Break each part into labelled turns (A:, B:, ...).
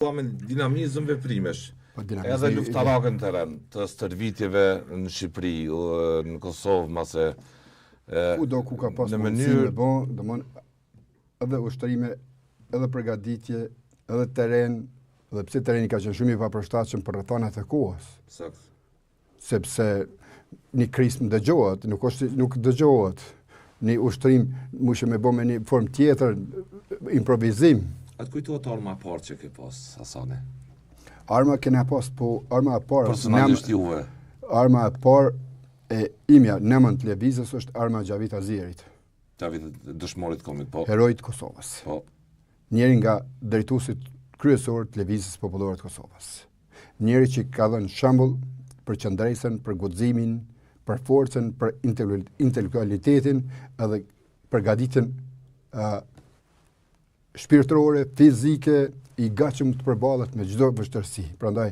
A: me dinamizëm veprimesh. Edhe luftarakën të rënë, të stërvitjeve në Shqipëri, në Kosovë, mase...
B: Kudo ku ka pas mundësi me bon, domthon edhe ushtrime, edhe përgatitje, edhe teren, dhe pse tereni ka qenë shumë i papërshtatshëm për rrethanat e kohës.
A: Sakt.
B: Sepse një krismë dëgjohet, nuk dëgjohet. Një ushtrim mushe me bo me një formë tjetër, improvizim.
A: A të kujtuat arma e parë që ke pas, Hasane?
B: Arma kena pas, po arma e parë...
A: Personalisht juve?
B: Arma e parë e imja, nëmën të lëvizjes, është arma Gjavit Azirit.
A: Gjavit dëshmorit komit, po.
B: Herojt Kosovës.
A: Po.
B: Njeri nga drejtuesit kryesor të lëvizjes popullore të Kosovës. Njeri që ka dhënë shembull për qëndresën, për guximin, për forcën, për intelektualitetin, edhe për gaditjen shpirtërore, fizike, i gatshëm të përballet me çdo vështirësi. Prandaj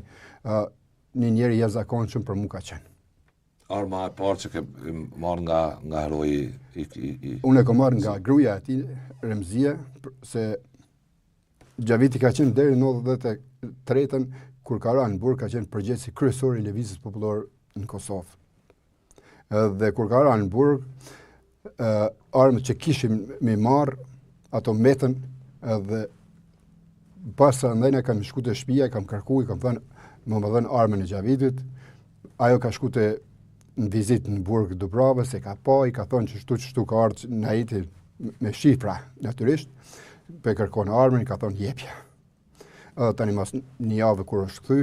B: një njeri i jashtëzakonshëm për mua ka qenë.
A: Arma e parë që ke marrë nga heroji
B: Unë e kam marrë nga gruaja e tij, Remzia, se Gjaviti ka qenë deri në 93-ën, kur ka rënë në burg, ka qenë përgjegjësi kryesor i lëvizjes popullore në Kosovë. Dhe kur ka rënë në burg, armët që kishim me marrë, ato mbetën, edhe pas ndajna kam shku te shtëpia, kam kërkuar, kam thënë, më dhënë armën e Gjavitit. Ajo ka shku në vizitë në burg Dubravës, e ka pa, i ka thënë që shtu ka ardhur në Haiti me shifra, natyrisht. Pe kërkon armën, i ka thënë jepja. Edhe tani mas një javë kur është kthy,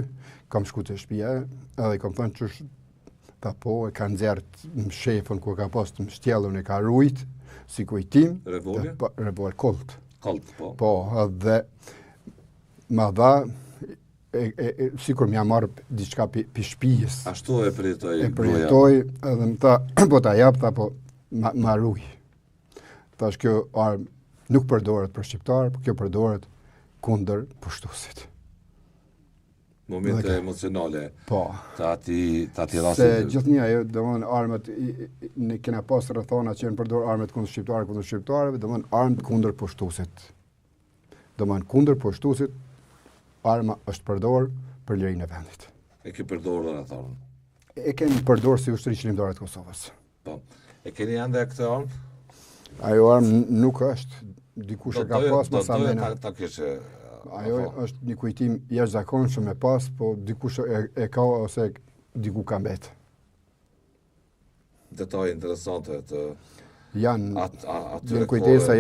B: kam shku te shtëpia, edhe i kam thënë që ta po, e ka nxjerrt në shefën ku ka pas të mbështjellën, e ka rujt si kujtim. Revolver Colt.
A: Colt, po.
B: Po, dhe ma dha, sikur m'ja marrë diçka pi shtëpisë.
A: Ashtu e përjetoj.
B: E përjetoj, edhe më tha, po ta jap, po ma ruj. Thash, kjo armë nuk përdoret për shqiptar, por kjo përdoret kundër pushtuesit.
A: Momente emocionale.
B: Po.
A: Ta ati rastit.
B: Se gjithnjë ajo, domthon armët ne kena pas rrethana që janë përdor armët kundër shqiptarëve, domthon armët kundër pushtuesit. Domthon kundër pushtuesit, arma është përdor për lirinë e vendit.
A: E ke përdorur atë armë?
B: E kemi përdorur si ushtri qëllimtare të Kosovës.
A: Po. E keni ende këtë armë?
B: Ajo armë nuk është, dikush e ka pas, pas amena.
A: Ta kishe...
B: Ajo është një kujtim jashtëzakonshëm e pas, po dikush e ka ose diku ka mbet.
A: Detaj interesante të...
B: Janë kujtesa,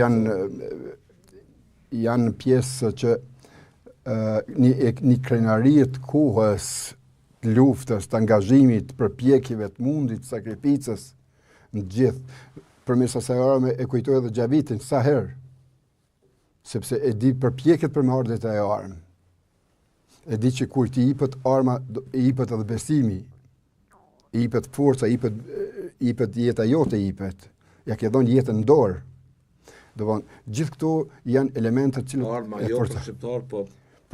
B: janë pjesë që një krenarie të kohës, të luftës, të angazhimit, të përpjekjeve, të mundit, të sakrificës, në gjithë. Përmes asaj arme e kujtoj edhe Gjavitin sa herë, sepse e di përpjekjet për me ardhur te ajo armë. E di që kur ti jepet arma, i jepet edhe besimi, i jepet forca, i jepet jeta jote, ja ke dhënë jetën në dorë. Do gjithë këto janë elemente të cilët
A: arma jo për shqiptar, po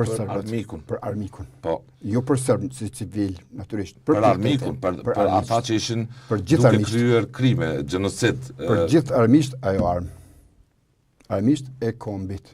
A: për armikun.
B: Për armikun.
A: Po.
B: Jo për serb si civil, natyrisht.
A: Për armikun, për ata që ishin duke kryer krime, gjenocid.
B: Për gjithë armisht ajo armë. Armisht e kombit.